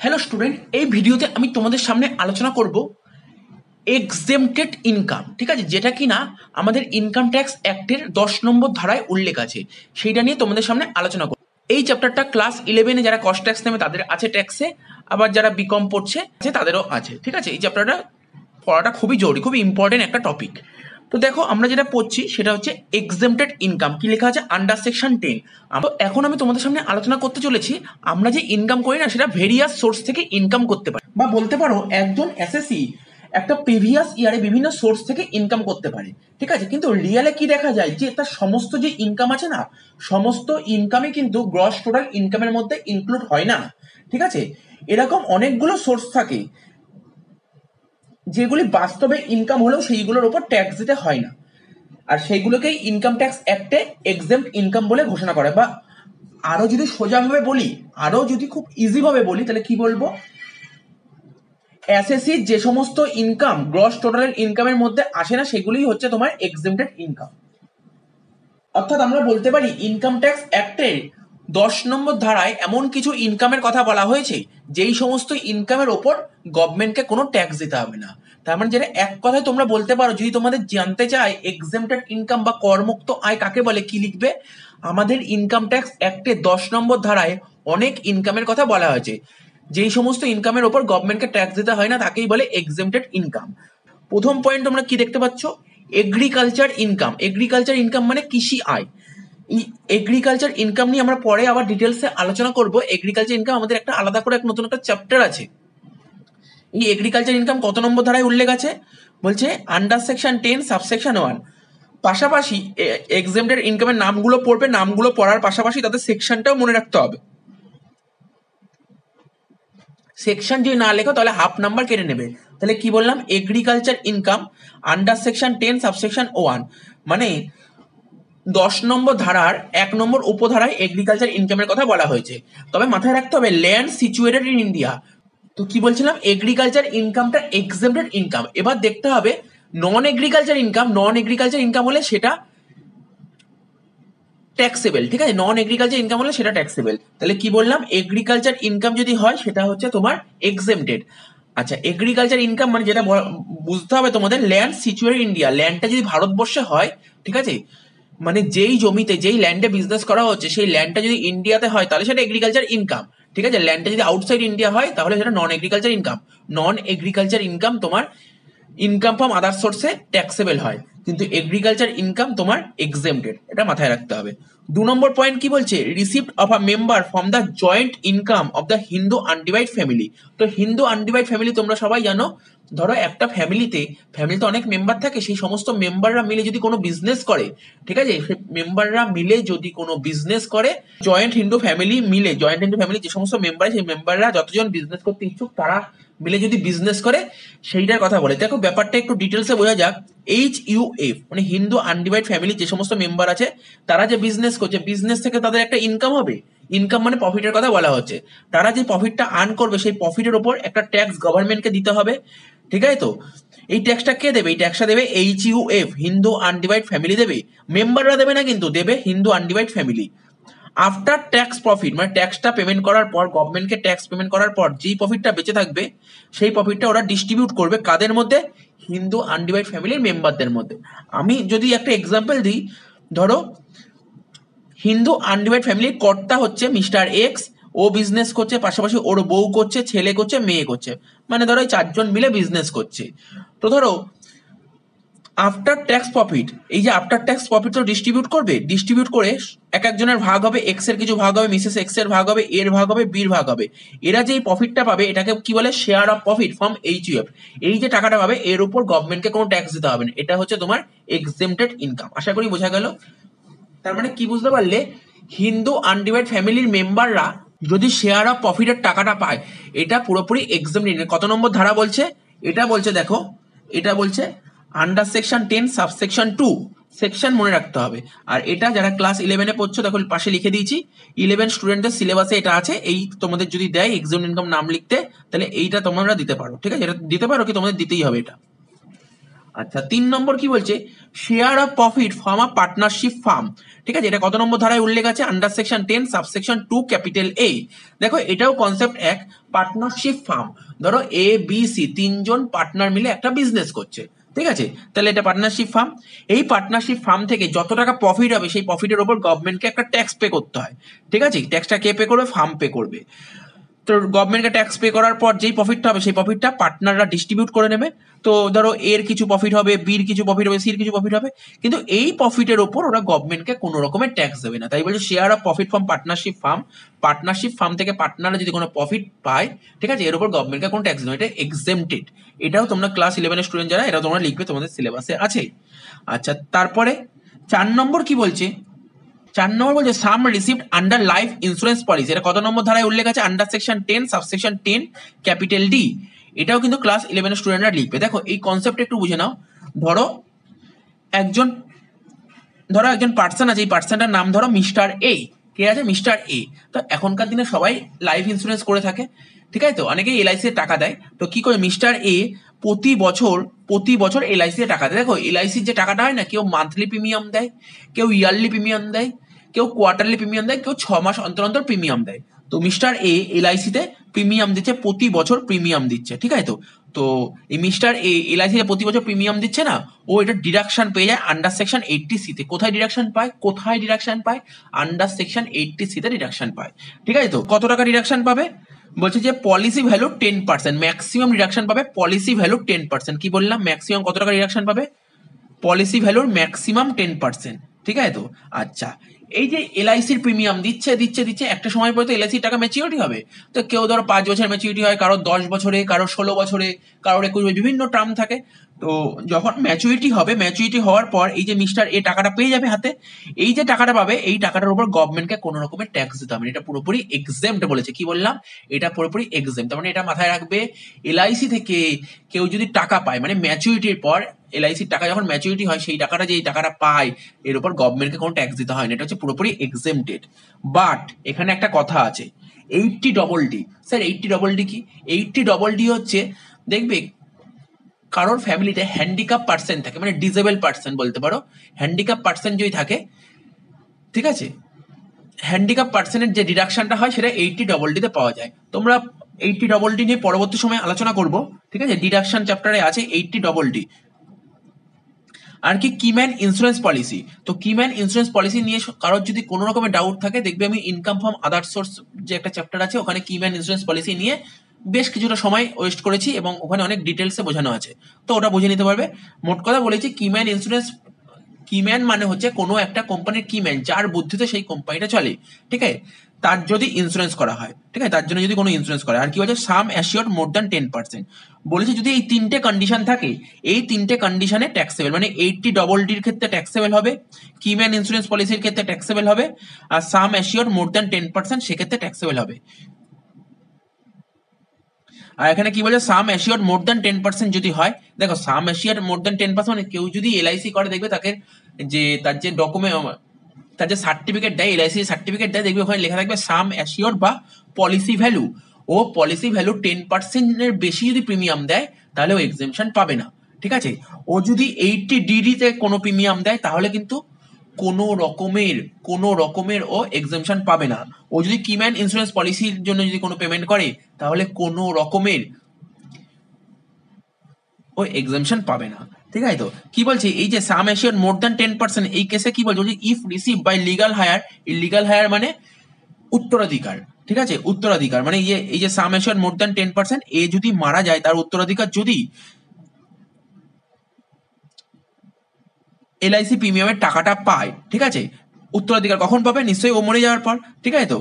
Hello student, এই ভিডিওতে আমি তোমাদের সামনে আলোচনা করব এক্সেমটেড ইনকাম। ঠিক আছে, যেটা কিনা আমাদের ইনকাম ট্যাক্স অ্যাক্টের 10 নম্বর ধারায় উল্লেখ আছে, সেইটা নিয়ে তোমাদের সামনে আলোচনা করব। এই চ্যাপ্টারটা ক্লাস 11-এ যারা কস্ট ট্যাক্স নেবে তাদের আছে ট্যাক্সে, আবার যারা বিকম পড়ছে তাদেরও আছে। ঠিক আছে, এই চ্যাপ্টারটা পড়াটা খুবই জরুরি, খুবই ইম্পর্টেন্ট একটা টপিক। তো দেখো, আমরা যেটা পড়ছি সেটা হচ্ছে এক্সেমটেড ইনকাম। কি লেখা আছে? Under section 10। এখন আমি তোমাদের সামনে আলোচনা করতে চলেছি আমরা যে ইনকাম করি না, সেটা ভেরিয়াস সোর্স থেকে ইনকাম করতে পারি, বা বলতে পারো একজন এসএসসি একটা প্রিভিয়াস ইয়ারে বিভিন্ন সোর্স থেকে ইনকাম করতে পারে। ঠিক আছে, কিন্তু রিয়েলে কি দেখা যায় যে তার সমস্ত যে ইনকাম আছে না, সমস্ত ইনকামই কিন্তু গ্রস টোটাল ইনকামের মধ্যে ইনক্লুড হয় না। ঠিক আছে, এরকম অনেকগুলো সোর্স থাকে যেগুলি বাস্তবে ইনকাম হলেও সেইগুলোর উপর ট্যাক্স দিতে হয় না, আর সেইগুলোকেই ইনকাম ট্যাক্স অ্যাক্টে এক্সেম্পট ইনকাম বলে ঘোষণা করে। বা আরো যদি সোজাভাবে বলি, আরো যদি খুব ইজি ভাবে বলি, তাহলে কি বলবো? এসএসসি যে সমস্ত ইনকাম গ্রস টোটাল ইনকামের মধ্যে আসে না, সেগুলোই হচ্ছে তোমার এক্সেম্পটেড ইনকাম। অর্থাৎ আমরা বলতে পারি ইনকাম ট্যাক্স অ্যাক্টের 10 নম্বর ধারায় এমন কিছু ইনকামের কথা বলা হয়েছে যেই সমস্ত ইনকামের ওপর গভর্নমেন্টকে কোনো ট্যাক্স দিতে হবে না। তার মানে যেটা এক কথায় তোমরা বলতে পারো, যদি তোমাদের জানতে চায় এক্সেম্পটেড ইনকাম বা করমুক্ত আয় কাকে বলে, কি লিখবে? আমাদের ইনকাম ট্যাক্স অ্যাক্টের 10 নম্বর ধারায় অনেক ইনকামের কথা বলা হয়েছে, যেই সমস্ত ইনকামের ওপর গভর্নমেন্টকে ট্যাক্স দিতে হয় না তাকেই বলে এক্সেম্পটেড ইনকাম। প্রথম পয়েন্ট তোমরা কি দেখতে পাচ্ছ? Agriculture income. এগ্রিকালচার ইনকাম মানে কৃষি আয়। এগ্রিকালচার ইনকাম নিয়ে আমরা পরে আবার ডিটেলসে আলোচনা করব। এগ্রিকালচার ইনকাম আমাদের একটা আলাদা করে এক নতুন একটা চ্যাপ্টার আছে। এই এগ্রিকালচার ইনকাম কত নম্বর ধারায় উল্লেখ আছে? বলছে আন্ডার সেকশন 10 সাবসেকশন 1। পাশাপাশি এক্সেম্পটেড ইনকামের নামগুলো পড়বে, নামগুলো পড়ার পাশাপাশি তাদের সেকশনটাও মনে রাখতে হবে। সেকশন যদি না লেখো তাহলে হাফ নাম্বার কেটে নেবে। তাহলে কি বললাম? Agriculture income under section 10 subsection 1, মানে 10 নম্বর ধারার 1 নম্বর উপধারায় এগ্রিকালচার ইনকামের কথা বলা হয়েছে। তবে মাথায় রাখতে হবে ল্যান্ড সিচুয়েটেড ইন ইন্ডিয়া। তো কি বলছিলাম? এগ্রিকালচার ইনকামটা এক্সেম্পটেড ইনকাম। এবার দেখতে হবে নন এগ্রিকালচার ইনকাম। নন এগ্রিকালচার ইনকাম হলে সেটা ট্যাক্সেবল। ঠিক আছে, নন এগ্রিকালচার ইনকাম হলে সেটা ট্যাক্সেবল। তাহলে কি বললাম? এগ্রিকালচার ইনকাম যদি হয় সেটা হচ্ছে তোমার এক্সেম্পটেড। আচ্ছা, এগ্রিকালচার ইনকাম মানে যেটা বুঝতে হবে তোমাদের, ল্যান্ড সিচুয়েটেড ইন্ডিয়া। ল্যান্ডটা যদি ভারতবর্ষে হয়, ঠিক আছে, মানে যেই জমিতে যেই ল্যান্ডে বিজনেস করা হচ্ছে সেই ল্যান্ডটা যদি ইন্ডিয়াতে হয় তাহলে সেটা এগ্রিকালচার ইনকাম। ঠিক আছে, ল্যান্ডটা যদি আউটসাইড ইন্ডিয়া হয় তাহলে সেটা নন এগ্রিকালচার ইনকাম। নন এগ্রিকালচার ইনকাম তোমার ইনকাম ফ্রম আদার সোর্সে ট্যাক্সেবল হয়, কিন্তু এগ্রিকালচার ইনকাম তোমার এক্সেম্পটেড। এটা মাথায় রাখতে হবে। 2 নম্বর পয়েন্ট কি বলছে? Receipt of a member from the joint income of the Hindu undivided family. তো হিন্দু আনডিভাইড ফ্যামিলি তোমরা সবাই জানো। ধরো একটা ফ্যামিলিতে অনেক মেম্বার থাকে, সেই সমস্ত মেম্বাররা মিলে যদি কোনো বিজনেস করে, ঠিক আছে, সেই মেম্বাররা মিলে যদি কোনো বিজনেস করে, জয়েন্ট হিন্দু ফ্যামিলি মিলে, জয়েন্ট হিন্দু ফ্যামিলি যে সমস্ত মেম্বার, সেই মেম্বাররা যতজন বিজনেস করতে ইচ্ছুক তারা মিলে যদি বিজনেস করে, সেইটার কথা বলে। দেখো ব্যাপারটা একটু ডিটেলসে বোঝা যাক। HUF মানে হিন্দু আনডিভাইড ফ্যামিলি যে সমস্ত মেম্বার আছে তারা যে বিজনেস করছে, বিজনেস থেকে তাদের একটা ইনকাম হবে। ইনকাম মানে প্রফিটের কথা বলা হচ্ছে। তারা যে প্রফিটটা আর্ন করবে সেই প্রফিটের উপর একটা ট্যাক্স গভর্নমেন্টকে দিতে হবে। ঠিক আছে, তো এই ট্যাক্সটা কে দেবে? এই ট্যাক্সটা দেবে HUF, হিন্দু আনডিভাইড ফ্যামিলি দেবে। মেম্বাররা দেবে না, কিন্তু দেবে Hindu undivided family. After tax profit মানে ট্যাক্সটা পেমেন্ট করার পর, গভর্নমেন্টকে ট্যাক্স পেমেন্ট করার পর যেই প্রফিটটা বেঁচে থাকবে সেই প্রফিটটা ওরা ডিস্ট্রিবিউট করবে কাদের মধ্যে? হিন্দু আনডিভাইড ফ্যামিলির মেম্বারদের মধ্যে। আমি যদি একটা এক্সাম্পল দিই, ধরো হিন্দু আনডিভাইড ফ্যামিলির কর্তা হচ্ছে মিস্টার এক্স। ও বিজনেস করছে, পাশাপাশি ওর বউ করছে, ছেলে করছে, মেয়ে করছে, মানে ধরো এই 4জন মিলে বিজনেস করছে। তো ধরো আফটার ট্যাক্স প্রফিট, এই যে আফটার ট্যাক্স প্রফিট তো ডিস্ট্রিবিউট করবে, ডিস্ট্রিবিউট করে এক একজনের ভাগ হবে। এক্স এর কিছু ভাগ হবে, মিসেস এক্স এর ভাগ হবে, এর ভাগ হবে, বির ভাগ হবে। এরা যে প্রফিটটা পাবে এটাকে কি বলে? Share of profit from HUF। এই যে টাকাটা পাবে এর উপর গভর্নমেন্টকে কোনো ট্যাক্স দিতে হবে না। এটা হচ্ছে তোমার এক্সেম্পটেড ইনকাম। আশা করি বোঝা গেল। তার মানে কি বুঝতে পারলে? হিন্দু আনডিভাইড ফ্যামিলির মেম্বাররা যদি শেয়ার অফ প্রফিটের টাকাটা পায়, এটা পুরোপুরি এক্সেম্পটেড। কত নম্বর ধারা বলছে? এটা বলছে, দেখো এটা বলছে আন্ডার সেকশন 10 সাবসেকশন 2। সেকশন মনে রাখতে হবে। আর এটা যারা ক্লাস 11-এ পড়ছো দেখো পাশে লিখে দিয়েছি, 11 স্টুডেন্টের সিলেবাসে এটা আছে। এই তোমাদের যদি দেয় এক্সেম্পটেড ইনকাম নাম লিখতে, তাহলে এইটা তোমরা দিতে পারো। ঠিক আছে, এটা দিতে পারো কি তোমাদের দিতেই হবে এটা। আচ্ছা 3 নম্বর কি বলছে, share of profit from a partnership firm. ঠিক আছে, এটা কত নম্বর ধারায় উল্লেখ আছে, under section 10 subsection 2 capital A. দেখো এটাও কনসেপ্ট এক, পার্টনারশিপ ফার্ম। ধরো এ বি সি তিনজন পার্টনার মিলে একটা বিজনেস করছে, ঠিক আছে, তাহলে এটা পার্টনারশিপ ফার্ম। এই পার্টনারশিপ ফার্ম থেকে যত টাকা প্রফিট হবে সেই প্রফিটের উপর গভর্নমেন্টকে একটা ট্যাক্স পে করতে হয়। ঠিক আছে, ট্যাক্সটা কে পে করবে, ফার্ম পে করবে। তো গভর্নমেন্টকে ট্যাক্স পে করার পর যেই প্রফিটটা হবে সেই প্রফিটটা পার্টনাররা ডিস্ট্রিবিউট করে নেবে। তো ধরো এর কিছু প্রফিট হবে, বির কিছু প্রফিট হবে, সির কিছু প্রফিট হবে, কিন্তু এই প্রফিটের ওপর ওরা গভর্নমেন্টকে কোনো রকমের ট্যাক্স দেবে না। তাই বলছে share of profit from partnership firm, partnership firm থেকে পার্টনাররা যদি কোনো প্রফিট পায়, ঠিক আছে, এর উপর গভর্নমেন্টকে কোনো ট্যাক্স দেবে, এটা এক্সেমটেড। এটাও তোমরা ক্লাস 11 স্টুডেন্ট যারা, এটাও তোমরা লিখবে, তোমাদের সিলেবাসে আছে। আচ্ছা তারপরে 4 নম্বর কি বলছে, 4 নম্বর বলছে sum received under life insurance policy. এটা কত নম্বর ধারায় উল্লেখ আছে, under section 10 subsection 10 capital D. এটাও কিন্তু ক্লাস 11 স্টুডেন্টরা লিখবে। দেখো এই কনসেপ্ট একটু বুঝে নাও। ধরো একজন একজন পার্সন আছে, এই পার্সনটার নাম ধরো মিস্টার এ। কে আছে, মিস্টার এ। তো এখনকার দিনে সবাই লাইফ ইন্স্যুরেন্স করে থাকে, ঠিক আছে, তো অনেকেই এলআইসি এর টাকা দেয়। তো কি করে মিস্টার এ প্রতি বছর এলআইসি এর টাকা দেয়। দেখো এলআইসির যে টাকাটা হয় না, কেউ মান্থলি প্রিমিয়াম দেয়, কেউ ইয়ারলি প্রিমিয়াম দেয়, কেউ কোয়ার্টারলি প্রিমিয়াম দেয়, কেউ 6 মাস অন্তর অন্তর প্রিমিয়াম দেয়। তো মিস্টার এ এলআইসিতে প্রিমিয়াম দিচ্ছে, প্রতি বছর প্রিমিয়াম দিচ্ছে, ঠিক আছে। তো তো এই মিস্টার এ এলআইসিতে প্রতি বছর প্রিমিয়াম দিচ্ছে না, ও এটা ডিডাকশন পেয়ে যায় আন্ডার সেকশন 80 তে। কোথায় ডিডাকশন পায়, আন্ডার সেকশন 80 তে ডিডাকশন পায়, ঠিক আছে। তো কত টাকা ডিডাকশন পাবে, বলছে যে পলিসি ভ্যালু 10%, ম্যাক্সিমাম ডিডাকশন পাবে পলিসি ভ্যালু 10%। কি বললাম, ম্যাক্সিমাম কত টাকা ডিডাকশন পাবে, পলিসি ভ্যালুর ম্যাক্সিমাম 10%, ঠিক আছে। তো আচ্ছা এই যে এলআইসির প্রিমিয়াম দিচ্ছে একটা সময় পরে তো এলআইসির টাকা ম্যাচিউরিটি হবে। তো কেউ ধরো 5 বছর ম্যাচিউরিটি হয়, কারো 10 বছরে, কারো 16 বছরে, কারো 21 বছরে, বিভিন্ন টার্ম থাকে। তো যখন ম্যাচুরিটি হওয়ার পর এই যে মিস্টার এ টাকাটা পেয়ে যাবে হাতে। এই যে টাকাটা পাবে, এই টাকাটার উপর গভর্নমেন্টকে কোনো রকমের ট্যাক্স দিতে হবে না। এটা পুরোপুরি এক্সেম্পট বলেছে। কি বললাম, এটা পুরোপুরি এক্সেম্পট। তার মানে এটা মাথায় রাখবে, এলআইসি থেকে কেউ যদি টাকা পায়, মানে ম্যাচুরিটির পর এলআইসির টাকা যখন ম্যাচুরিটি হয়, সেই টাকাটা যে টাকাটা পায় এর উপর গভর্নমেন্টকে কোনো ট্যাক্স দিতে হয় না। এটা হচ্ছে পুরোপুরি এক্সেম্পটেড। বাট এখানে একটা কথা আছে, 80 ডি। স্যার 80 ডি কি, 80 ডি হচ্ছে, দেখবে কারোর ফ্যামিলিতে হ্যান্ডিক্যাপ পার্সন থাকে, মানে ডিসেবল পার্সন বলতে পারো, হ্যান্ডিক্যাপ পার্সন যদি থাকে, ঠিক আছে, হ্যান্ডিক্যাপ পার্সনের যে ডিডাকশনটা হয় সেটা 80 ডি তে পাওয়া যায়। তোমরা 80 ডি নিয়ে পরবর্তী সময় আলোচনা করব, ঠিক আছে, ডিডাকশন চ্যাপ্টারে আছে 80 ডি। আর কি কিম্যান ইন্স্যুরেন্স পলিসি। তো কিম্যান ইন্স্যুরেন্স পলিসি নিয়ে কারোর যদি কোনো রকমের ডাউট থাকে, দেখবে আমি ইনকাম ফ্রম আদার সোর্স যে একটা চ্যাপ্টার আছে, ওখানে কিম্যান ইন্স্যুরেন্স পলিসি নিয়ে বেশ কিছুটা সময় ওয়েস্ট করেছি এবং ওখানে অনেক ডিটেলসে বোঝানো আছে, তো ওটা বুঝে নিতে পারবে। মোট কথা বলেছি, কিম্যান মানে হচ্ছে কোনো একটা কোম্পানির কিম্যান, যার বুদ্ধিতে সেই কোম্পানিটা চলে, ঠিক আছে, তার যদি ইন্স্যুরেন্স করা হয়, ঠিক আছে, তার জন্য যদি কোনো ইন্স্যুরেন্স করে। আর কি বলছে, সাম অ্যাসিওর্ড মোর দ্যান 10%। বলেছে যদি এই 3টে কন্ডিশন থাকে, এই 3টে কন্ডিশনে ট্যাক্সেবল, মানে 80 ডির ক্ষেত্রে ট্যাক্সেবল হবে, কিম্যান ইন্স্যুরেন্স পলিসির ক্ষেত্রে ট্যাক্সেবল হবে, আর সাম অ্যাসিওর্ড মোর দ্যান 10% সেক্ষেত্রে ট্যাক্সেবল হবে। আর এখানে কি বলছে, সাম অ্যাসিওর্ড মোর দ্যান 10% যদি হয়, দেখো সাম অ্যাসিওর্ড মোর দ্যান 10% মানে কেউ যদি এলআইসি করে, দেখবে তাকে যে তার যে ডকুমেন্ট, তার যে সার্টিফিকেট দেয়, এলআইসি সার্টিফিকেট দেয়, দেখবে ওখানে লেখা থাকবে সাম অ্যাসিওর্ড বা পলিসি ভ্যালু। ও পলিসি ভ্যালু 10%-এর বেশি যদি প্রিমিয়াম দেয়, তাহলে ও এক্সেমশন পাবে না, ঠিক আছে। ও যদি 80 ডি তে কোনো প্রিমিয়াম দেয়, তাহলে কিন্তু কোনো রকমের ও এক্সেমশন পাবে না। ও যদি কিম্যান ইন্স্যুরেন্স পলিসির জন্য যদি কোনো পেমেন্ট করে, তাহলে কোনো রকমের ও এক্সেমশন পাবে না, ঠিক আছে। তো কি বলছে, এই যে সাম অ্যাসিওর্ড মোর দ্যান 10%, এই কেসে কি বলছে, if receive by legal heir. এই লিগাল হায়ার মানে উত্তরাধিকার, ঠিক আছে, উত্তরাধিকার মানে এই যে সাম অ্যাসিওর্ড মোর দ্যান 10%, এ যদি মারা যায়, তার উত্তরাধিকার যদি এলআইসি প্রিমিয়ামের টাকাটা পায়, ঠিক আছে, উত্তরাধিকার কখন পাবে, নিশ্চয়ই ও মরে যাওয়ার পর, ঠিক আছে। তো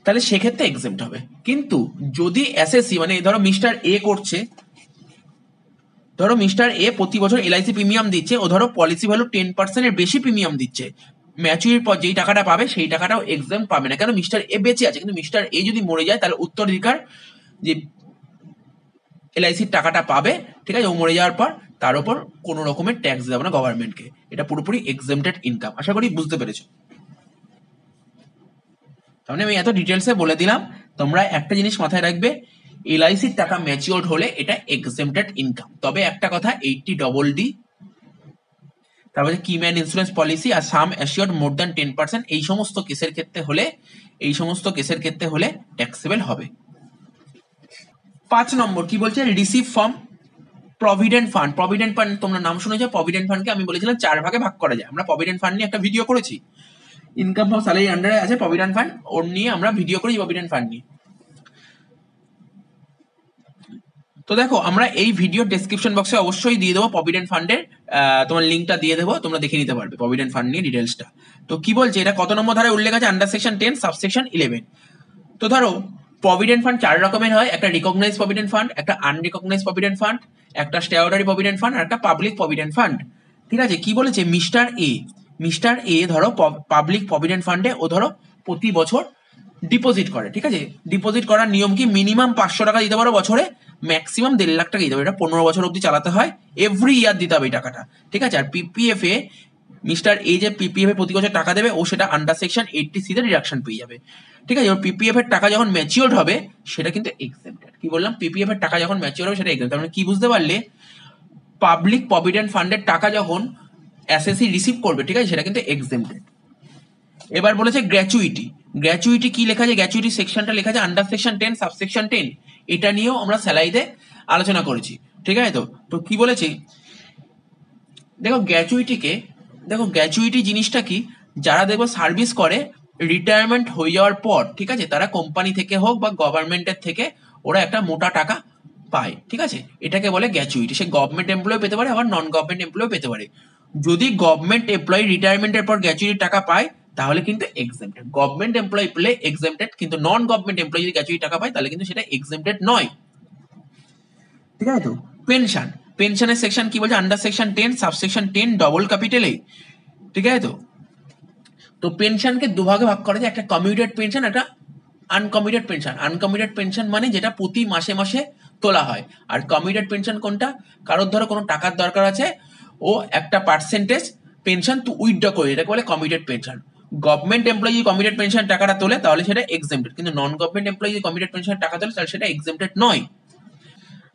তাহলে সেক্ষেত্রে এক্সেম্পট হবে। কিন্তু যদি এসএসসি, মানে ধরো মিস্টার এ করছে, ধরো মিস্টার এ প্রতি বছর এলআইসি প্রিমিয়াম দিচ্ছে, ও ধরো পলিসি ভ্যালু 10%-এর বেশি প্রিমিয়াম দিচ্ছে, ম্যাচুরির পর যেই টাকাটা পাবে সেই টাকাটাও এক্সাম পাবে না, কেন মিস্টার এ বেঁচে আছে। কিন্তু মিস্টার এ যদি মরে যায়, তাহলে উত্তরাধিকার যে এলআইসির টাকাটা পাবে, ঠিক আছে, ও মরে যাওয়ার পর তার উপর কোনো রকমের ট্যাক্স দেবে না গভর্নমেন্টকে। এটা পুরোপুরি এক্সেমটেড ইনকাম। আশা করি বুঝতে পেরেছো। তাহলে আমি এত ডিটেলসে বলে দিলাম, তোমরা একটা জিনিস মাথায় রাখবে, এলআইসির টাকা ম্যাচিওর হলে এটা এক্সেমটেড ইনকাম। তবে একটা কথা, 80DD, তারপরে কিম্যান ইন্স্যুরেন্স পলিসি আর সাম অ্যাসিওর্ড মোর দ্যান 10%, এই সমস্ত কেসের ক্ষেত্রে হলে ট্যাক্সেবল হবে। 5 নম্বর কি বলছে, receive from provident fund. Provident fund তোমরা নাম শুনেছো। প্রভিডেন্ট ফান্ডকে আমি বলেছিলাম 4 ভাগে ভাগ করা যায়। আমরা প্রভিডেন্ট ফান্ড নিয়ে একটা ভিডিও করেছি, ইনকাম ফ্রম স্যালারি আন্ডারে আছে প্রভিডেন্ট ফান্ড, ওর নিয়ে আমরা ভিডিও করেছি প্রভিডেন্ট ফান্ড নিয়ে। তো দেখো, আমরা এই ভিডিও ডেসক্রিপশন বক্সে অবশ্যই দিয়ে দেবো প্রভিডেন্ট ফান্ডের তোমার লিঙ্কটা দিয়ে দেবো, তোমরা দেখে নিতে পারবে প্রভিডেন্ট ফান্ড নিয়ে ডিটেলসটা। তো কি বলছে, এটা কত নম্বর ধারায় উল্লেখ আছে, আন্ডার সেকশন 10 সাবসেকশন 11। তো ধরো প্রভিডেন্ট ফান্ড 4 রকমের হয়, একটা রিকগনাইজ প্রভিডেন্ট ফান্ড, একটা আনরিকগনাইজ প্রভিডেন্ট ফান্ড, একটা স্ট্যাটিউটরি প্রভিডেন্ট ফান্ড, আর একটা পাবলিক প্রভিডেন্ট ফান্ড। ঠিক আছে, কি বলেছে, মিস্টার এ ধরো পাবলিক প্রভিডেন্ট ফান্ডে ও ধরো প্রতি বছর ডিপোজিট করে। ঠিক আছে, ডিপোজিট করার নিয়ম কি, মিনিমাম 500 টাকা দিতে পারো বছরে, ম্যাক্সিমাম 1.5 লাখ টাকা দিতে হবে। এটা 15 বছর অব্দি চালাতে হয়, এভরি ইয়ার দিতে হবে এই টাকাটা। ঠিক আছে, আর পিপিএফ এ মিস্টার এ যে পিপিএফ এ প্রতি বছর টাকা দেবে, ও সেটা আন্ডার সেকশন 80C তে ডিডাকশন পেয়ে যাবে। ঠিক আছে, ওর পিপিএফ এর টাকা যখন ম্যাচিওর হবে সেটা কিন্তু এক্সেমটেড। কি বললাম, পিপিএফ এর টাকা যখন ম্যাচিওর হবে সেটা এক্সেমটেড। তার মানে কি বুঝতে পারলে, পাবলিক প্রভিডেন্ট ফান্ডের টাকা যখন এসএসসি রিসিভ করবে, ঠিক আছে, সেটা কিন্তু এক্সেমটেড। এবার বলেছে গ্র্যাচুইটি কি লেখা আছে, গ্র্যাচুইটি সেকশনটা লেখা আছে আন্ডার সেকশন 10 সাবসেকশন 10। এটা নিয়েও আমরা স্যালারিতে আলোচনা করেছি। ঠিক আছে, তো কি বলেছি, দেখো গ্র্যাচুইটি জিনিসটা কি, যারা দেখো সার্ভিস করে রিটায়ারমেন্ট হয়ে যাওয়ার পর, ঠিক আছে, তারা কোম্পানি থেকে হোক বা গভর্নমেন্টের থেকে ওরা একটা মোটা টাকা পায়। ঠিক আছে, এটাকে বলে গ্র্যাচুইটি। সে গভর্নমেন্ট এমপ্লয় পেতে পারে, আবার নন গভর্নমেন্ট এমপ্লয় পেতে পারে। যদি গভর্নমেন্ট এমপ্লয়ি রিটায়ারমেন্টের পর গ্র্যাচুইটি টাকা পায় তাহলে কিন্তু এক্সেমটেড। গভর্নমেন্ট এমপ্লয়ি পেলে এক্সেমটেড, কিন্তু নন গভর্নমেন্ট এমপ্লয়ি যদি গ্র্যাচুইটি টাকা পায় তাহলে কিন্তু সেটা এক্সেমটেড নয়। ঠিক আছে, তো পেনশনের সেকশন কি বলছে, under section 10 subsection 10 double capital A. ঠিক আছে, তো পেনশনকে দুভাগে ভাগ করা যায়, একটা কমিউটেড পেনশন, একটা আনকমিউটেড পেনশন। আনকমিউটেড পেনশন মানে যেটা প্রতি মাসে মাসে তোলা হয়, আর কমিউটেড পেনশন কোনটা, কারোর ধরো কোনো টাকার দরকার আছে, ও একটা পার্সেন্টেজ পেনশন তো উইথড্র করে, এটাকে বলে কমিউটেড পেনশন। গভর্নমেন্ট এমপ্লয়ি যদি কমিউটেড পেনশন টাকাটা তোলে তাহলে সেটা এক্সেমটেড, কিন্তু নন গভর্নমেন্ট এমপ্লয়ি যদি কমিউটেড পেনশন টাকা তোলে তাহলে সেটা এক্সেমটেড নয়।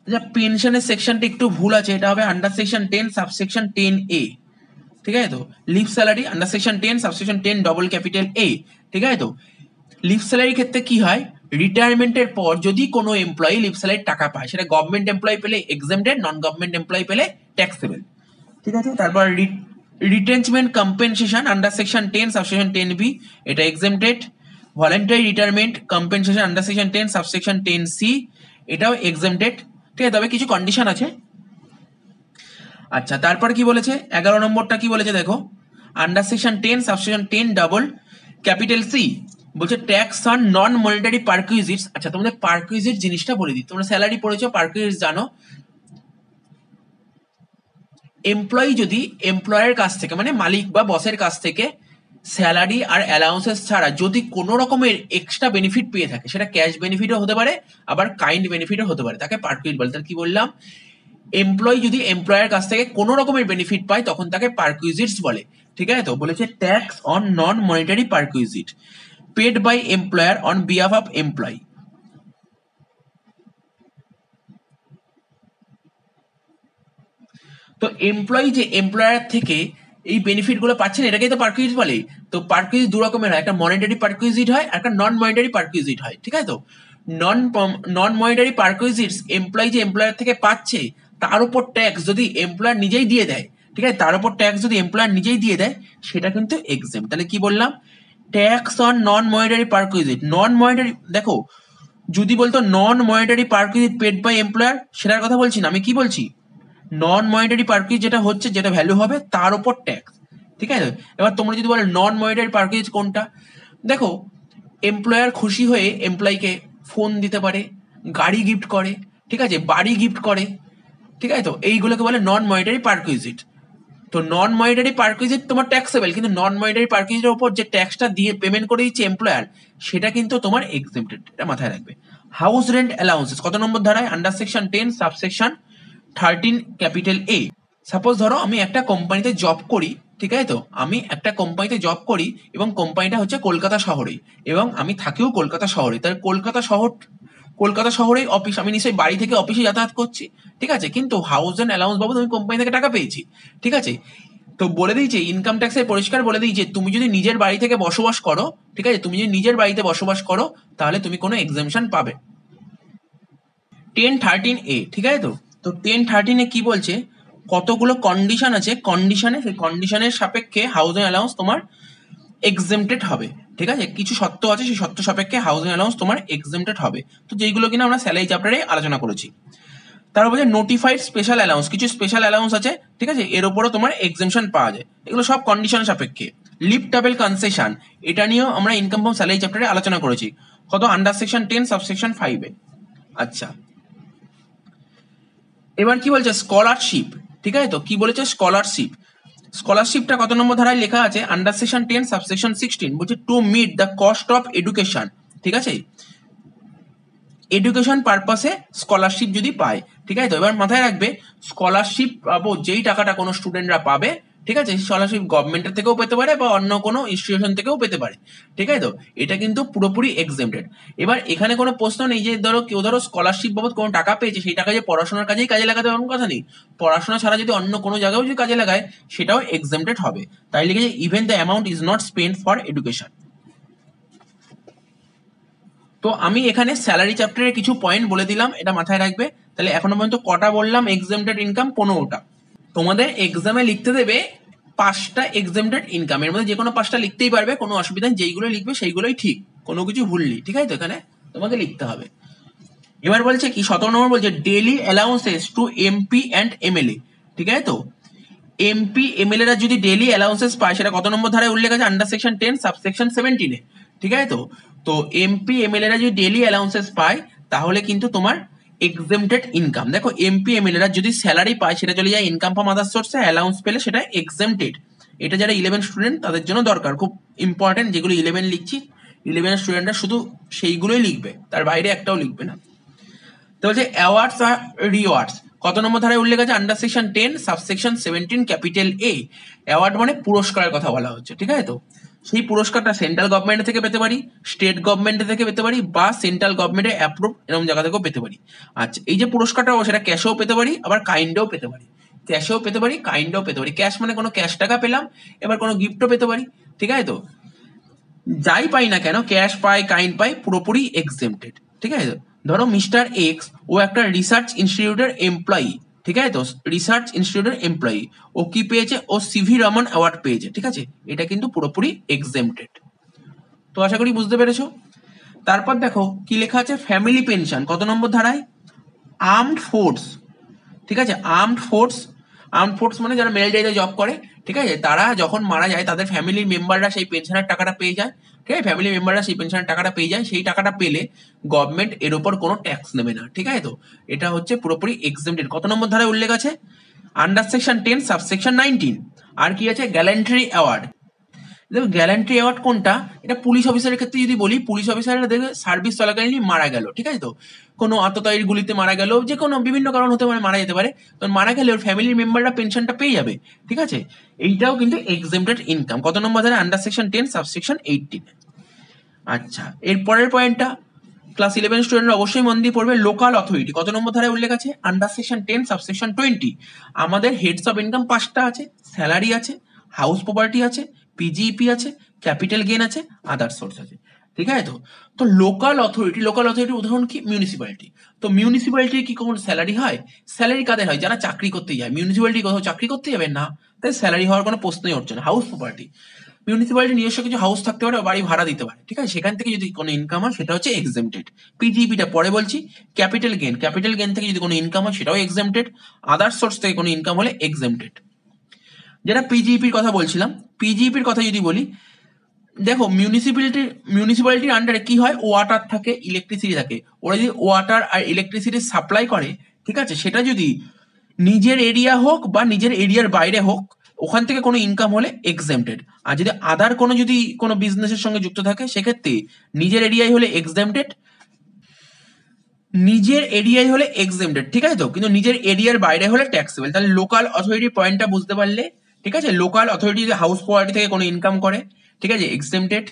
আচ্ছা, পেনশনের সেকশনটা একটু ভুল আছে, এটা হবে আন্ডার সেকশন 10 সাবসেকশন 10A। ঠিক আছে, তো leave salary under section 10 subsection 10 double capital A। ঠিক আছে, তো লিভ স্যালারির ক্ষেত্রে কি হয়, রিটায়ারমেন্টের পর যদি কোনো এমপ্লয়ি লিভ স্যালারির টাকা পায়, সেটা গভর্নমেন্ট এমপ্লয়ি পেলে এক্সেমটেড, নন গভর্নমেন্ট এমপ্লয়ি পেলে ট্যাক্সেবল। ঠিক আছে, তারপর retrenchment compensation under section 10 subsection 10B, এটা exempted. Voluntary retirement compensation under section 10 subsection 10C, এটাও এক্সেমটেড। ঠিক আছে, তবে কিছু কন্ডিশন আছে। আচ্ছা, তারপর কি বলেছে, 11 নম্বরটা কি বলেছে দেখো, under section 10 subsection 10 double capital C বলছে ট্যাক্স অন নন মনিটারি পারকুইজিটস। আচ্ছা, তোমাদের পারকুইজিট জিনিসটা বলে দিই, তোমরা স্যালারি পড়েছো, পারকুইজিট জানো। এমপ্লয়ি যদি এমপ্লয়ারের কাছ থেকে, মানে মালিক বা বসের কাছ থেকে স্যালারি আর অ্যালাউন্সেস ছাড়া যদি কোনো রকমের এক্সট্রা বেনিফিট পেয়ে থাকে, সেটা ক্যাশ বেনিফিটও হতে পারে আবার কাইন্ড বেনিফিটও হতে পারে, তাকে পারকুইজিট বলে। তাহলে কি বললাম, এমপ্লয়ি যদি এমপ্লয়ারের কাছ থেকে কোনো রকমের বেনিফিট পায় তখন তাকে পারকুইজিটস বলে। ঠিক আছে, তো বলেছে tax on non monetary perquisite paid by employer on behalf of employee. তো এমপ্লয়ি যে এমপ্লয়ার থেকে এই বেনিফিট গুলো পাচ্ছেন, এটাকেই তো পারকুইজিট বলে। তো পারকুইজিট দু রকমের হয়, একটা মনিটারি পারকুইজিট হয় আর একটা নন মনিটারি পারকুইজিট হয়। ঠিক আছে, তো নন মনিটারি পারকুইজিটস এমপ্লয়ি যে এমপ্লয়ার থেকে পাচ্ছে তার উপর ট্যাক্স যদি এমপ্লয়ার নিজেই দিয়ে দেয়, ঠিক আছে, তার উপর ট্যাক্স যদি এমপ্লয়ার নিজেই দিয়ে দেয় সেটা কিন্তু এক্সেম। তাহলে কি বললাম, tax on non monetary perquisite. Non monetary, দেখো যদি বলতো non monetary perquisite paid by employer, সেটার কথা বলছি না, আমি কি বলছি, নন মনিটারি পারকুইজিট যেটা হচ্ছে, যেটা ভ্যালু হবে তার উপর ট্যাক্স। ঠিক আছে, এবার তোমরা যদি বলো নন মনিটারি পারকুইজিট কোনটা, দেখো এমপ্লয়ার খুশি হয়ে এমপ্লয়িকে ফোন দিতে পারে, গাড়ি গিফট করে, ঠিক আছে, বাড়ি গিফট করে। ঠিক আছে, তো এইগুলোকে বলে নন মনিটারি পারকুইজিট। তো নন মনিটারি পারকুইজিট তোমার ট্যাক্সেবল, কিন্তু নন মনিটারি পারকুইজিটের উপর যে ট্যাক্সটা দিয়ে পেমেন্ট করে দিচ্ছে এমপ্লয়ার, সেটা কিন্তু তোমার এক্সেমটেড। এটা মাথায় রাখবে। হাউস রেন্ট অ্যালাউন্সেস কত নম্বর ধারায়, under section 10 subsection 13 capital A। Suppose ধরো আমি একটা কোম্পানিতে জব করি, ঠিক আছে, তো আমি একটা কোম্পানিতে জব করি এবং কোম্পানিটা হচ্ছে কলকাতা শহরে এবং আমি থাকিও কলকাতা শহরে। তাহলে কলকাতা শহরেই অফিস, আমি নিশ্চয়ই বাড়ি থেকে অফিসে যাতায়াত করছি, ঠিক আছে, কিন্তু হাউস অ্যান্ড অ্যালাউন্স বাবদ আমি কোম্পানি থেকে টাকা পেয়েছি, ঠিক আছে। তো বলে দিয়েছে, ইনকাম ট্যাক্সের পরিষ্কার বলে দিয়েছে, তুমি যদি নিজের বাড়ি থেকে বসবাস করো, ঠিক আছে, তুমি যদি নিজের বাড়িতে বসবাস করো তাহলে তুমি কোনো এক্সামশন পাবে। 10(13)A, ঠিক আছে। তো 10(13)A কি বলছে, কতগুলো কন্ডিশন আছে, সেই কন্ডিশনের সাপেক্ষে হাউস অ্যান্ড অ্যালাউন্স তোমার এক্সেমটেড হবে, ঠিক আছে, কিছু শর্ত আছে, সেই শর্ত সাপেক্ষে হাউস অ্যান্ড অ্যালাউন্স তোমার এক্সেমটেড হবে। তো যেইগুলো কিনা আমরা স্যালারি চ্যাপ্টারে আলোচনা করেছি। তারপর বলছে নোটিফাইড স্পেশাল অ্যালাউন্স, কিছু স্পেশাল অ্যালাউন্স আছে, ঠিক আছে, এর উপরও তোমার এক্সেমশন পাওয়া যায়, এগুলো সব কন্ডিশন সাপেক্ষে। লিভ টেবল কনসেশন, এটা নিয়েও আমরা ইনকাম ফ্রম স্যালারি চ্যাপ্টারে আলোচনা করেছি, কত, আন্ডার সেকশন 10 সাবসেকশন 5-এ। আচ্ছা, এবার কি বলছে, স্কলারশিপ, ঠিক আছে। তো কি বলেছে, স্কলারশিপটা কত নম্বর ধারায় লেখা আছে, আন্ডার সেকশন 10 সাবসেকশন 16, বলছে to meet the cost of education, ঠিক আছে, এডুকেশন পারপাসে স্কলারশিপ যদি পায়, ঠিক আছে। তো এবার মাথায় রাখবে, স্কলারশিপ পাবো যেই টাকাটা কোনো স্টুডেন্টরা পাবে, ঠিক আছে, স্কলারশিপ গভর্নমেন্টের থেকেও পেতে পারে বা অন্য কোনো ইনস্টিটিউশন থেকেও পেতে পারে, ঠিক আছে। তো এটা কিন্তু পুরোপুরি এক্সেমটেড। এবার এখানে কোনো প্রশ্ন নেই যে ধরো কেউ ধরো স্কলারশিপ বাবদ কোনো টাকা পেয়েছে, সেই টাকা যে পড়াশোনার কাজেই কাজে লাগাতে এমন কথা নেই, পড়াশোনা ছাড়া যদি অন্য কোনো জায়গায় যদি কাজে লাগায় সেটাও এক্সেমটেড হবে। তাই লিখেছে even the amount is not spend for education. তো আমি এখানে স্যালারি চ্যাপ্টারের কিছু পয়েন্ট বলে দিলাম, এটা মাথায় রাখবে। তাহলে এখনো পর্যন্ত কটা বললাম, এক্সেমটেড ইনকাম 15টা। তোমাদের এক্সামে লিখতে দেবে 5টা এক্সেমটেড ইনকাম, এর মধ্যে যে কোনো 5টা লিখতেই পারবে, কোনো অসুবিধা নেই, যেইগুলো লিখবে সেইগুলোই ঠিক, কোনো কিছু ভুল নেই, ঠিক আছে। তো এখানে তোমাকে লিখতে হবে। এবার বলছে কি, 17 নম্বর বলছে daily allowances to MP and MLA, ঠিক আছে। তো এমপি এমএলএ রা যদি ডেইলি অ্যালাউন্সেস পায়, সেটা কত নম্বর ধারায় উল্লেখ আছে, আন্ডার সেকশন 10 সাবসেকশন 17-এ, ঠিক আছে। তো এমপি এমএলএ রা যদি ডেইলি অ্যালাউন্সেস পায় তাহলে কিন্তু তোমার এক্সেমটেড ইনকাম। দেখো এমপি এমএলএ রা যদি স্যালারি পায় সেটা চলে যায় ইনকাম ফ্রম আদার সোর্সে, অ্যালাউন্স পেলে সেটা এক্সেমটেড। এটা যারা 11 স্টুডেন্ট তাদের জন্য দরকার, খুব ইম্পর্টেন্ট। যেগুলো 11 লিখছি, 11 স্টুডেন্টরা শুধু সেইগুলোই লিখবে, তার বাইরে একটাও লিখবে না। তো বলছে অ্যাওয়ার্ডস আর রিওয়ার্ডস, কত নম্বর ধারায় উল্লেখ আছে, under section 10 subsection 17 capital A. Award মানে পুরস্কারের কথা বলা হচ্ছে, ঠিক আছে। তো সেই পুরস্কারটা সেন্ট্রাল গভর্নমেন্ট থেকে পেতে পারি, স্টেট গভর্নমেন্ট থেকে পেতে পারি, বা সেন্ট্রাল গভর্নমেন্টের অ্যাপ্রুভ এরকম জায়গা থেকেও পেতে পারি। আচ্ছা, এই যে পুরস্কারটা সেটা ক্যাশেও পেতে পারি, আবার কাইন্ডেও পেতে পারি, ক্যাশেও পেতে পারি, কাইন্ডেও পেতে পারি। ক্যাশ মানে কোনো ক্যাশ টাকা পেলাম, এবার কোনো গিফটও পেতে পারি, ঠিক আছে। তো যাই পাই না কেন, ক্যাশ পাই কাইন্ড পাই, পুরোপুরি এক্সেমটেড, ঠিক আছে। ধরো মিস্টার এক্স, ও একটা রিসার্চ ইনস্টিটিউটের এমপ্লয়ি, ঠিক আছে। তো রিসার্চ ইনস্টিটিউটের এমপ্লয়ি, ও কি পেয়েছে, ও সিভি রমন অ্যাওয়ার্ড পেয়েছে, ঠিক আছে, এটা কিন্তু পুরোপুরি এক্সেমটেড। তো আশা করি বুঝতে পেরেছো। তারপর দেখো কি লেখা আছে, ফ্যামিলি পেনশন, কত নম্বর ধারায়, আর্মড ফোর্স, ঠিক আছে। আর্মড ফোর্স মানে যারা মিলিটারিতে জব করে, ঠিক আছে, তারা যখন মারা যায় তাদের ফ্যামিলির মেম্বাররা সেই পেনশনের টাকাটা পেয়ে যায়, ঠিক আছে, ফ্যামিলি মেম্বাররা সেই পেনশনের টাকাটা পেয়ে যায়। সেই টাকাটা পেলে গভর্নমেন্ট এর উপর কোনো ট্যাক্স নেবে না, ঠিক আছে। তো এটা হচ্ছে পুরোপুরি এক্সেমটেড। কত নম্বর ধারায় উল্লেখ আছে, আন্ডার সেকশন 10 সাবসেকশন 19। আর কি আছে, গ্যালান্ট্রি অ্যাওয়ার্ড। দেখো গ্যালান্ট্রি অ্যাওয়ার্ড কোনটা, এটা পুলিশ অফিসারের ক্ষেত্রে যদি বলি, পুলিশ অফিসাররা দেখবে সার্ভিস চলাকালীনই মারা গেল, ঠিক আছে। তো কোনো আততায়ীর গুলিতে মারা গেল, যে কোনো বিভিন্ন কারণ হতে পারে, মারা যেতে পারে, তো মারা গেলে ওর ফ্যামিলির মেম্বাররা পেনশনটা পেয়ে যাবে, ঠিক আছে। এইটাও কিন্তু এক্সেমটেড ইনকাম, কত নম্বর ধারে, আন্ডার সেকশন 10 সাবসেকশন 18। আচ্ছা, এর পরের পয়েন্টটা ক্লাস 11 স্টুডেন্টরা অবশ্যই মন দিয়ে পড়বে, লোকাল অথরিটি, কত নম্বর ধারায় উল্লেখ আছে, আন্ডার সেকশন 10 সাবসেকশন 20। আমাদের হেডস অফ ইনকাম 5টা আছে, স্যালারি আছে, হাউস প্রপার্টি আছে, পিজিইপি আছে, ক্যাপিটাল গেইন আছে, আদার সোর্স আছে, ঠিক আছে। তো লোকাল অথরিটি উদাহরণ কি, মিউনিসিপ্যালিটি। তো মিউনিসিপ্যালিটির কি কোনো স্যালারি হয়, স্যালারি কাদের হয়, যারা চাকরি করতে যায়। মিউনিসিপ্যালিটি কোথাও চাকরি করতে যাবে না, তাই স্যালারি হওয়ার কোনো প্রশ্নই উঠছে না। হাউস প্রপার্টি, মিউনিসিপ্যালিটি নিজস্ব কিছু হাউস থাকতে পারে, বাড়ি ভাড়া দিতে পারে, ঠিক আছে, সেখান থেকে যদি কোনো ইনকাম হয় সেটা হচ্ছে এক্সেমটেড। পিজিইপিটা পরে বলছি। ক্যাপিটাল গেইন থেকে যদি কোনো ইনকাম হয় সেটাও এক্সেমটেড। আদার সোর্স থেকে কোনো ইনকাম হলে এক্সেমটেড। যেটা পিজিইপির কথা বলছিলাম, পিজিইপির কথা যদি বলি, দেখো মিউনিসিপ্যালিটির আন্ডারে কি হয়, ওয়াটার থাকে, ইলেকট্রিসিটি থাকে। ওরা যদি ওয়াটার আর ইলেকট্রিসিটি সাপ্লাই করে, ঠিক আছে, সেটা যদি নিজের এরিয়া হোক বা নিজের এরিয়ার বাইরে হোক, ওখান থেকে কোনো ইনকাম হলে এক্সেমটেড। আর যদি আদার কোনো বিজনেসের সঙ্গে যুক্ত থাকে, সেক্ষেত্রে নিজের এরিয়ায় হলে এক্সেমটেড, ঠিক আছে। তো কিন্তু নিজের এরিয়ার বাইরে হলে ট্যাক্সেবল। তাহলে লোকাল অথরিটি পয়েন্টটা বুঝতে পারলে, ঠিক আছে। লোকাল অথরিটি যদি হাউস প্রপার্টি থেকে কোনো ইনকাম করে, ঠিক আছে, এক্সেমটেড।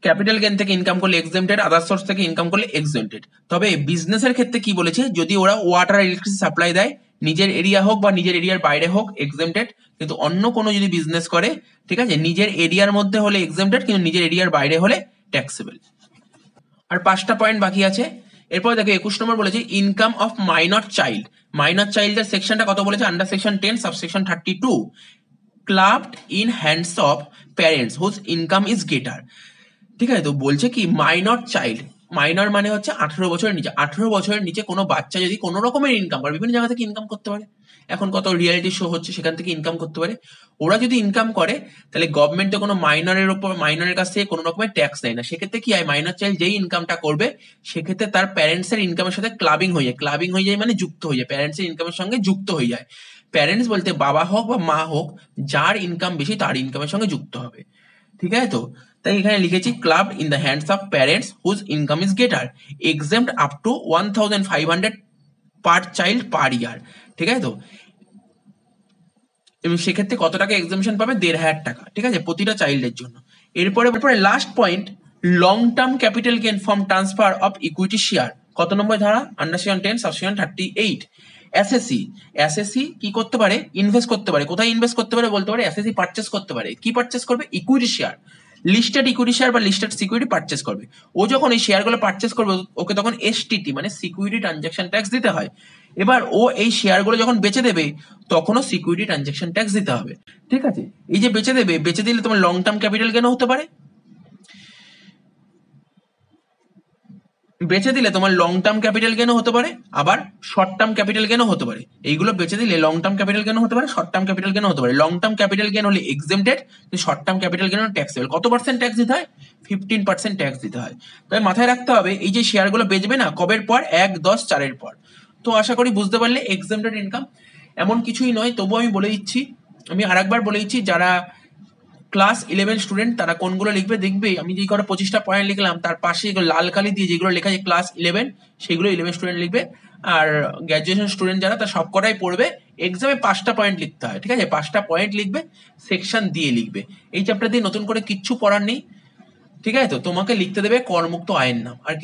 ক্যাপিটাল গেন থেকে ইনকাম করলে এক্সেমটেড, আদার সোর্স থেকে ইনকাম করলে এক্সেমটেড। তবে বিজনেসের ক্ষেত্রে কি বলেছে, যদি ওরা ওয়াটার ইলেকট্রিসিটি সাপ্লাই দেয়, নিজের এরিয়া হোক বা নিজের এরিয়ার বাইরে হোক এক্সেমটেড, কিন্তু অন্য কোনো যদি বিজনেস করে, ঠিক আছে, নিজের এরিয়ার মধ্যে হলে এক্সেমটেড, কিন্তু নিজের এরিয়ার বাইরে হলে ট্যাক্সেবল। আর 5টা পয়েন্ট বাকি আছে। এরপর দেখো 21 নম্বর বলেছে income of minor child. Minor চাইল্ডের সেকশনটা কত বলেছে, under section 10 subsection 32, clubbed in hands of parents whose income is greater. ঠিক আছে, তো বলছে কি মাইনর চাইল্ড, মাইনর মানে হচ্ছে 18 বছরের নিচে, 18 বছরের নিচে কোনো বাচ্চা যদি কোনো রকমের ইনকাম করে, বিভিন্ন জায়গা থেকে ইনকাম করতে পারে, এখন কত রিয়েলিটি শো হচ্ছে সেখান থেকে ইনকাম করতে পারে, ওরা যদি ইনকাম করে তাহলে গভর্নমেন্টে কোনো মাইনরের উপর, মাইনরের কাছ থেকে কোনো রকমের ট্যাক্স দেয় না। সেক্ষেত্রে কি হয়, মাইনর চাইল্ড যেই ইনকামটা করবে সেক্ষেত্রে তার প্যারেন্টস এর ইনকামের সাথে ক্লাবিং হয়ে যায়, ক্লাবিং হয়ে যায় মানে যুক্ত হয়ে যায়, প্যারেন্টস এর ইনকামের সঙ্গে যুক্ত হয়ে যায়। প্যারেন্টস বলতে বাবা হোক বা মা হোক, যার ইনকাম বেশি তার ইনকামের সঙ্গে যুক্ত হবে। ঠিক আছে, তো তাই এখানে লিখেছি club in the hands of parents whose income is greater, exempt up to 1500 per child per year. ঠিক আছে, তো এবং সেক্ষেত্রে কত টাকা এক্সামশন পাবে, 1500 টাকা। ঠিক আছে, প্রতিটা চাইল্ডের জন্য। এরপরে last point, long term capital gain from transfer of equity share. কত নম্বর ধারা, under section 10 subsection 38। SSC, SSC কি করতে পারে, ইনভেস্ট করতে পারে। কোথায় ইনভেস্ট করতে পারে বলতে পারে, এসএসসি পারচেস করতে পারে। কি পারচেস করবে, equity share, listed equity share বা লিস্টেড সিকিউরিটি পারচেস করবে। ও যখন এই শেয়ারগুলো পারচেস করবে, ওকে তখন এসটিটি মানে সিকিউরিটি ট্রানজাকশন ট্যাক্স দিতে হয়। এবার ও এই শেয়ারগুলো যখন বেচে দেবে তখনও সিকিউরিটি ট্রানজাকশন ট্যাক্স দিতে হবে। ঠিক আছে, এই যে বেচে দেবে, বেচে দিলে তোমার লং টার্ম ক্যাপিটাল গেনও হতে পারে, বেচে দিলে তোমার লং টার্ম ক্যাপিটাল গেনও হতে পারে, আবার শর্ট টার্ম ক্যাপিটাল গেনও হতে পারে। এইগুলো বেচে দিলে লং টার্ম ক্যাপিটাল গেনও হতে পারে, শর্ট টার্ম ক্যাপিটাল গেনও হতে পারে। লং টার্ম ক্যাপিটাল গেন হলে exempted, short term capital gain হলে ট্যাক্সেবল। কত পার্সেন্ট ট্যাক্স দিতে হয়, 15% ট্যাক্স দিতে হয়। তবে মাথায় রাখতে হবে, এই যে শেয়ারগুলো বেচবে না, কবের পর, 1/10/4 পর। তো আশা করি বুঝতে পারলে এক্সেমটেড ইনকাম এমন কিছুই নয়। তবুও আমি বলে দিচ্ছি, আমি আরেকবার বলে দিচ্ছি, যারা ক্লাস 11 স্টুডেন্ট তারা কোনগুলো লিখবে, দেখবে আমি যে করে 25টা পয়েন্ট লিখলাম তার পাশে লাল কালি দিয়ে যেগুলো লেখা আছে ক্লাস 11, সেগুলো 11 স্টুডেন্ট লিখবে। আর গ্র্যাজুয়েশন স্টুডেন্ট যারা, তার সবকটাই পড়বে। এক্সামে 5টা পয়েন্ট লিখতে হয়, ঠিক আছে, 5টা পয়েন্ট লিখবে, সেকশন দিয়ে লিখবে। এই চ্যাপ্টার দিয়ে নতুন করে কিচ্ছু পড়ার নেই। ঠিক আছে, তো তোমাকে লিখতে দেবে করমুক্ত আয়ের নাম। আর